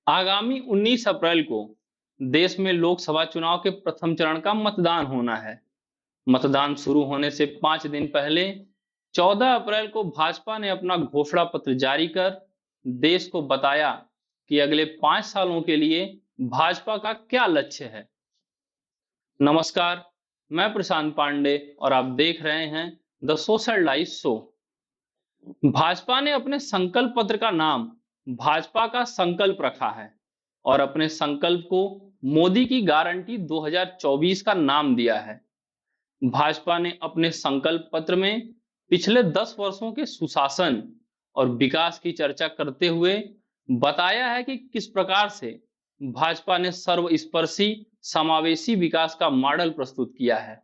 आगामी 19 अप्रैल को देश में लोकसभा चुनाव के प्रथम चरण का मतदान होना है। मतदान शुरू होने से 5 दिन पहले 14 अप्रैल को भाजपा ने अपना घोषणा पत्र जारी कर देश को बताया कि अगले 5 सालों के लिए भाजपा का क्या लक्ष्य है। नमस्कार, मैं प्रशांत पांडे और आप देख रहे हैं the social life show. Bhajpa ने अपने संकल्प पत्र का नाम भाजपा का संकल्प रखा है और अपने संकल्प को मोदी की गारंटी 2024 का नाम दिया है। भाजपा ने अपने संकल्प पत्र में पिछले 10 वर्षों के सुशासन और विकास की चर्चा करते हुए बताया है कि किस प्रकार से भाजपा ने सर्वस्पर्शी समावेशी विकास का मॉडल प्रस्तुत किया है।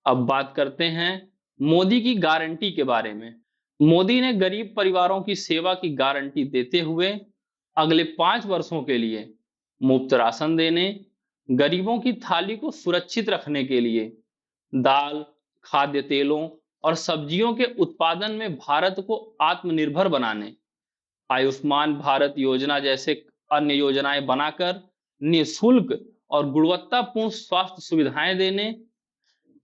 अब बात करते हैं मोदी की गारंटी के बारे में। मोदी ने गरीब परिवारों की सेवा की गारंटी देते हुए अगले 5 वर्षों के लिए मुफ्त राशन देने, गरीबों की थाली को सुरक्षित रखने के लिए दाल, खाद्य तेलों और सब्जियों के उत्पादन में भारत को आत्मनिर्भर बनाने, आयुष्मान भारत योजना जैसे अन्य योजनाएं बनाकर निःशुल्क और गुणवत्तापूर्ण स्वास्थ्य सुविधाएं देने,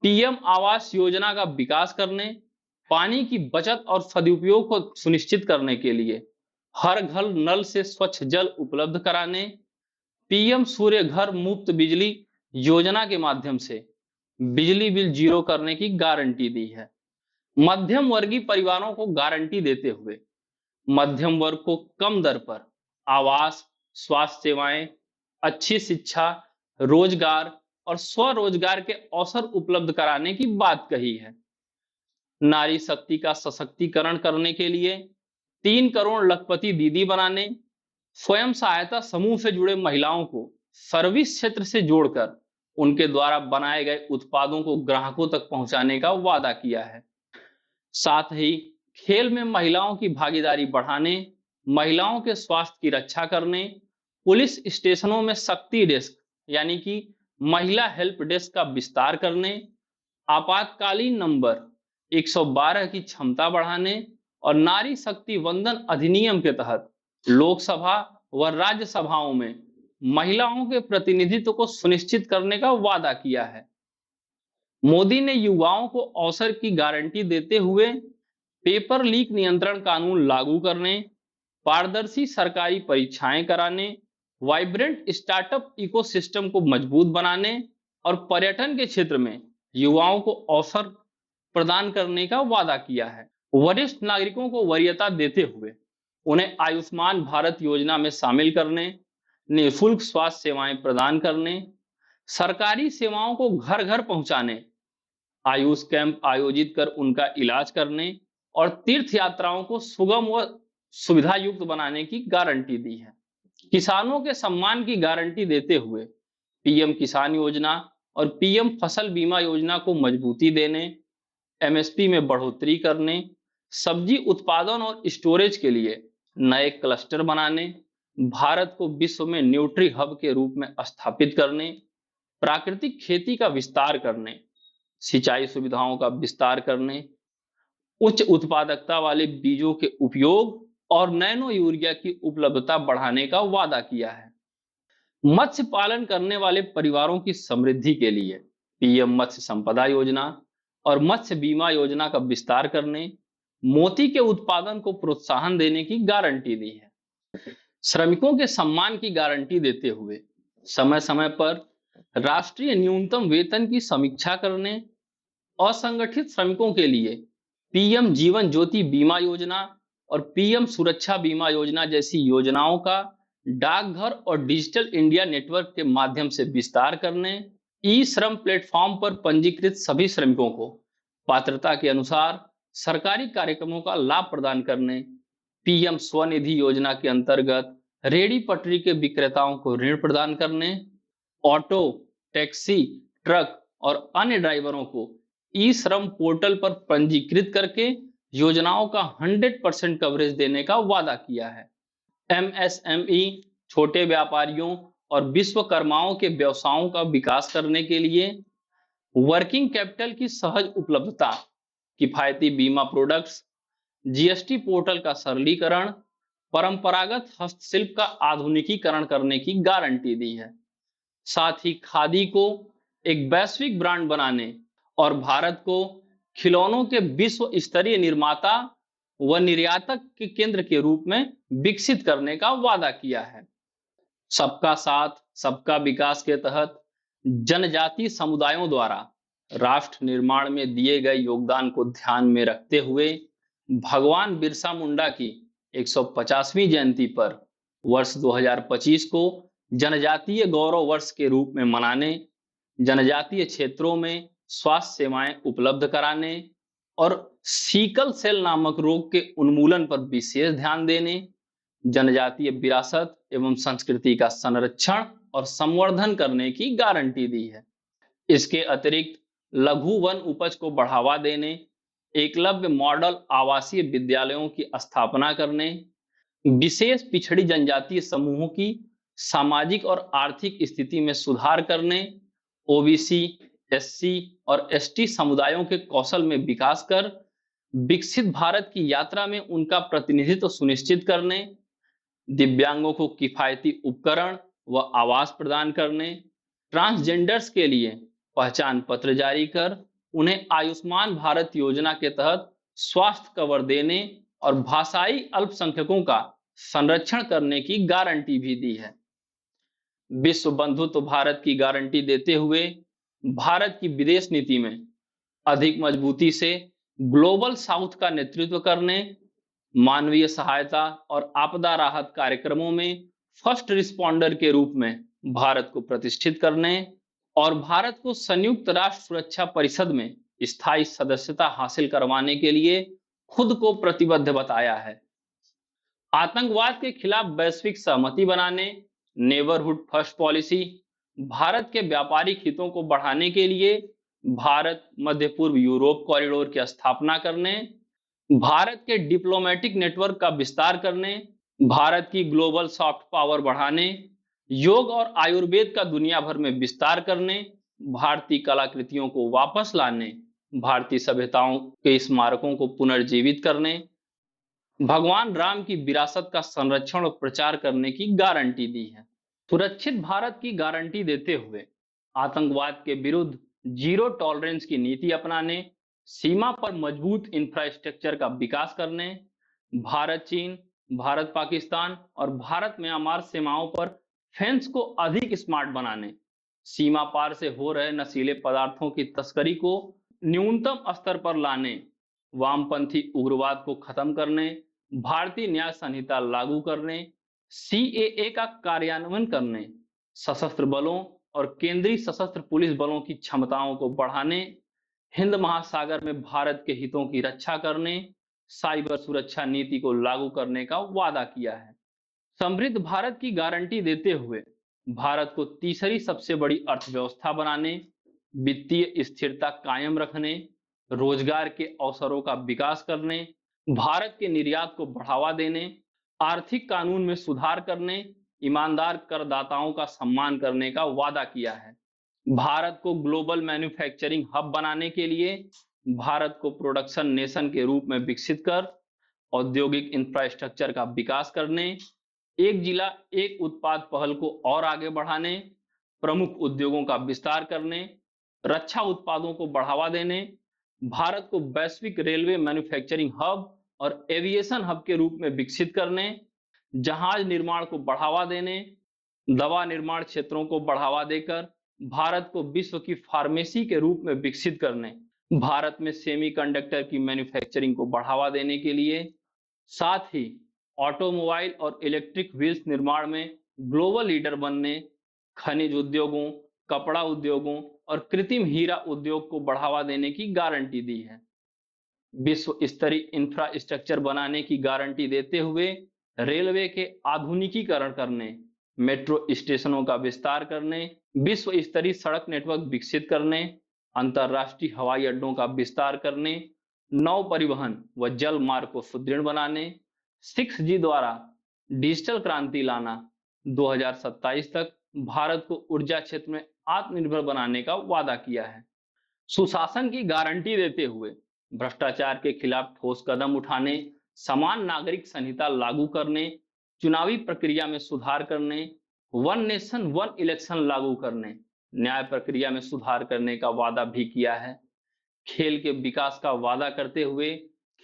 पीएम आवास योजना का विकास करने, पानी की बचत और सदुपयोग को सुनिश्चित करने के लिए हर घर नल से स्वच्छ जल उपलब्ध कराने, पीएम सूर्य घर मुफ्त बिजली योजना के माध्यम से बिजली बिल जीरो करने की गारंटी दी है। मध्यम वर्गीय परिवारों को गारंटी देते हुए मध्यम वर्ग को कम दर पर आवास, स्वास्थ्य सेवाएं, अच्छी शिक्षा, रोजगार और स्वरोजगार के अवसर उपलब्ध कराने की बात कही है। नारी शक्ति का सशक्तिकरण करने के लिए 3 करोड़ लखपति दीदी बनाने, स्वयं सहायता समूह से जुड़े महिलाओं को सर्विस क्षेत्र से जोड़कर उनके द्वारा बनाए गए उत्पादों को ग्राहकों तक पहुंचाने का वादा किया है। साथ ही खेल में महिलाओं की भागीदारी बढ़ाने, महिलाओं के स्वास्थ्य की रक्षा करने, पुलिस स्टेशनों में शक्ति डेस्क यानी कि महिला हेल्प डेस्क का विस्तार करने, आपातकालीन नंबर 112 की क्षमता बढ़ाने और नारी शक्ति वंदन अधिनियम के तहत लोकसभा व राज्यसभाओं में महिलाओं के प्रतिनिधित्व को सुनिश्चित करने का वादा किया है। मोदी ने युवाओं को अवसर की गारंटी देते हुए पेपर लीक नियंत्रण कानून लागू करने, पारदर्शी सरकारी परीक्षाएं कराने, वाइब्रेंट स्टार्टअप इकोसिस्टम को मजबूत बनाने और पर्यटन के क्षेत्र में युवाओं को अवसर प्रदान करने का वादा किया है। वरिष्ठ नागरिकों को वरीयता देते हुए उन्हें आयुष्मान भारत योजना में शामिल करने, निःशुल्क स्वास्थ्य सेवाएं प्रदान करने, सरकारी सेवाओं को घर घर पहुंचाने, आयुष कैंप आयोजित कर उनका इलाज करने और तीर्थ यात्राओं को सुगम व सुविधा युक्त बनाने की गारंटी दी है। किसानों के सम्मान की गारंटी देते हुए पीएम किसान योजना और पीएम फसल बीमा योजना को मजबूती देने, एमएसपी में बढ़ोतरी करने, सब्जी उत्पादन और स्टोरेज के लिए नए क्लस्टर बनाने, भारत को विश्व में न्यूट्री हब के रूप में स्थापित करने, प्राकृतिक खेती का विस्तार करने, सिंचाई सुविधाओं का विस्तार करने, उच्च उत्पादकता वाले बीजों के उपयोग और नैनो यूरिया की उपलब्धता बढ़ाने का वादा किया है। मत्स्य पालन करने वाले परिवारों की समृद्धि के लिए पीएम मत्स्य संपदा योजना और मत्स्य बीमा योजना का विस्तार करने, मोती के उत्पादन को प्रोत्साहन देने की गारंटी दी है। श्रमिकों के सम्मान की गारंटी देते हुए समय समय पर राष्ट्रीय न्यूनतम वेतन की समीक्षा करने, असंगठित श्रमिकों के लिए पीएम जीवन ज्योति बीमा योजना और पीएम सुरक्षा बीमा योजना जैसी योजनाओं का डाकघर और डिजिटल इंडिया नेटवर्क के माध्यम से विस्तार करने, ई श्रम प्लेटफॉर्म पर पंजीकृत सभी श्रमिकों को पात्रता के अनुसार सरकारी कार्यक्रमों का लाभ प्रदान करने, पीएम स्वनिधि योजना के अंतर्गत रेहड़ी पटरी के विक्रेताओं को ऋण प्रदान करने, ऑटो, टैक्सी, ट्रक और अन्य ड्राइवरों को ई श्रम पोर्टल पर पंजीकृत करके योजनाओं का 100% कवरेज देने का वादा किया है। एमएसएमई, छोटे व्यापारियों और विश्वकर्माओं के व्यवसायों का विकास करने के लिए वर्किंग कैपिटल की सहज उपलब्धता, किफायती बीमा प्रोडक्ट्स, जीएसटी पोर्टल का सरलीकरण, परंपरागत हस्तशिल्प का आधुनिकीकरण करने की गारंटी दी है। साथ ही खादी को एक वैश्विक ब्रांड बनाने और भारत को खिलौनों के विश्व स्तरीय निर्माता व निर्यातक के केंद्र के रूप में विकसित करने का वादा किया है। सबका साथ सबका विकास के तहत जनजातीय समुदायों द्वारा राष्ट्र निर्माण में दिए गए योगदान को ध्यान में रखते हुए भगवान बिरसा मुंडा की 150वीं जयंती पर वर्ष 2025 को जनजातीय गौरव वर्ष के रूप में मनाने, जनजातीय क्षेत्रों में स्वास्थ्य सेवाएं उपलब्ध कराने और सीकल सेल नामक रोग के उन्मूलन पर विशेष ध्यान देने, जनजातीय विरासत एवं संस्कृति का संरक्षण और संवर्धन करने की गारंटी दी है। इसके अतिरिक्त लघु वन उपज को बढ़ावा देने, एकलव्य मॉडल आवासीय विद्यालयों की स्थापना करने, विशेष पिछड़ी जनजातीय समूहों की सामाजिक और आर्थिक स्थिति में सुधार करने, ओबीसी, एससी और एसटी समुदायों के कौशल में विकास कर विकसित भारत की यात्रा में उनका प्रतिनिधित्व सुनिश्चित करने, दिव्यांगों को किफायती उपकरण व आवास प्रदान करने, ट्रांसजेंडर्स के लिए पहचान पत्र जारी कर उन्हें आयुष्मान भारत योजना के तहत स्वास्थ्य कवर देने और भाषाई अल्पसंख्यकों का संरक्षण करने की गारंटी भी दी है। विश्व बंधुत्व भारत की गारंटी देते हुए भारत की विदेश नीति में अधिक मजबूती से ग्लोबल साउथ का नेतृत्व करने, मानवीय सहायता और आपदा राहत कार्यक्रमों में फर्स्ट रिस्पॉन्डर के रूप में भारत को प्रतिष्ठित करने और भारत को संयुक्त राष्ट्र सुरक्षा परिषद में स्थायी सदस्यता हासिल करवाने के लिए खुद को प्रतिबद्ध बताया है। आतंकवाद के खिलाफ वैश्विक सहमति बनाने, नेबरहुड फर्स्ट पॉलिसी, भारत के व्यापारिक हितों को बढ़ाने के लिए भारत मध्य पूर्व यूरोप कॉरिडोर की स्थापना करने, भारत के डिप्लोमेटिक नेटवर्क का विस्तार करने, भारत की ग्लोबल सॉफ्ट पावर बढ़ाने, योग और आयुर्वेद का दुनिया भर में विस्तार करने, भारतीय कलाकृतियों को वापस लाने, भारतीय सभ्यताओं के स्मारकों को पुनर्जीवित करने, भगवान राम की विरासत का संरक्षण और प्रचार करने की गारंटी दी है। सुरक्षित भारत की गारंटी देते हुए आतंकवाद के विरुद्ध जीरो टॉलरेंस की नीति अपनाने, सीमा पर मजबूत इंफ्रास्ट्रक्चर का विकास करने, भारत चीन, भारत पाकिस्तान और भारत म्यांमार सीमाओं पर फेंस को अधिक स्मार्ट बनाने, सीमा पार से हो रहे नशीले पदार्थों की तस्करी को न्यूनतम स्तर पर लाने, वामपंथी उग्रवाद को खत्म करने, भारतीय न्याय संहिता लागू करने, सीएए का कार्यान्वयन करने, सशस्त्र बलों और केंद्रीय सशस्त्र पुलिस बलों की क्षमताओं को बढ़ाने, हिंद महासागर में भारत के हितों की रक्षा करने, साइबर सुरक्षा नीति को लागू करने का वादा किया है। समृद्ध भारत की गारंटी देते हुए भारत को तीसरी सबसे बड़ी अर्थव्यवस्था बनाने, वित्तीय स्थिरता कायम रखने, रोजगार के अवसरों का विकास करने, भारत के निर्यात को बढ़ावा देने, आर्थिक कानून में सुधार करने, ईमानदार करदाताओं का सम्मान करने का वादा किया है। भारत को ग्लोबल मैन्युफैक्चरिंग हब बनाने के लिए भारत को प्रोडक्शन नेशन के रूप में विकसित कर औद्योगिक इंफ्रास्ट्रक्चर का विकास करने, एक जिला एक उत्पाद पहल को और आगे बढ़ाने, प्रमुख उद्योगों का विस्तार करने, रक्षा उत्पादों को बढ़ावा देने, भारत को वैश्विक रेलवे मैन्युफैक्चरिंग हब और एविएशन हब के रूप में विकसित करने, जहाज निर्माण को बढ़ावा देने, दवा निर्माण क्षेत्रों को बढ़ावा देकर भारत को विश्व की फार्मेसी के रूप में विकसित करने, भारत में सेमीकंडक्टर की मैन्युफैक्चरिंग को बढ़ावा देने के लिए, साथ ही ऑटोमोबाइल और इलेक्ट्रिक व्हील्स निर्माण में ग्लोबल लीडर बनने, खनिज उद्योगों, कपड़ा उद्योगों और कृत्रिम हीरा उद्योग को बढ़ावा देने की गारंटी दी है। विश्व स्तरीय इंफ्रास्ट्रक्चर बनाने की गारंटी देते हुए रेलवे के आधुनिकीकरण करने, मेट्रो स्टेशनों का विस्तार करने, विश्व स्तरीय सड़क नेटवर्क विकसित करने, अंतरराष्ट्रीय हवाई अड्डों का विस्तार करने, नौ परिवहन व जल मार्ग को सुदृढ़ बनाने, 6G द्वारा डिजिटल क्रांति लाना, 2027 तक भारत को ऊर्जा क्षेत्र में आत्मनिर्भर बनाने का वादा किया है। सुशासन की गारंटी देते हुए भ्रष्टाचार के खिलाफ ठोस कदम उठाने, समान नागरिक संहिता लागू करने, चुनावी प्रक्रिया में सुधार करने, वन नेशन वन इलेक्शन लागू करने, न्याय प्रक्रिया में सुधार करने का वादा भी किया है। खेल के विकास का वादा करते हुए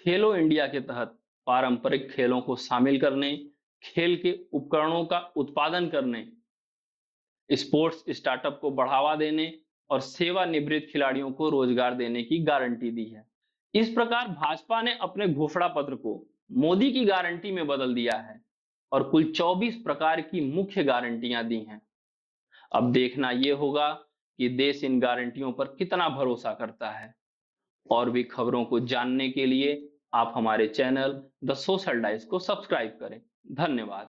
खेलो इंडिया के तहत पारंपरिक खेलों को शामिल करने, खेल के उपकरणों का उत्पादन करने, स्पोर्ट्स स्टार्टअप को बढ़ावा देने और सेवानिवृत्त खिलाड़ियों को रोजगार देने की गारंटी दी है। इस प्रकार भाजपा ने अपने घोषणा पत्र को मोदी की गारंटी में बदल दिया है और कुल 24 प्रकार की मुख्य गारंटियां दी हैं। अब देखना यह होगा कि देश इन गारंटियों पर कितना भरोसा करता है। और भी खबरों को जानने के लिए आप हमारे चैनल द सोशल डाइस को सब्सक्राइब करें। धन्यवाद।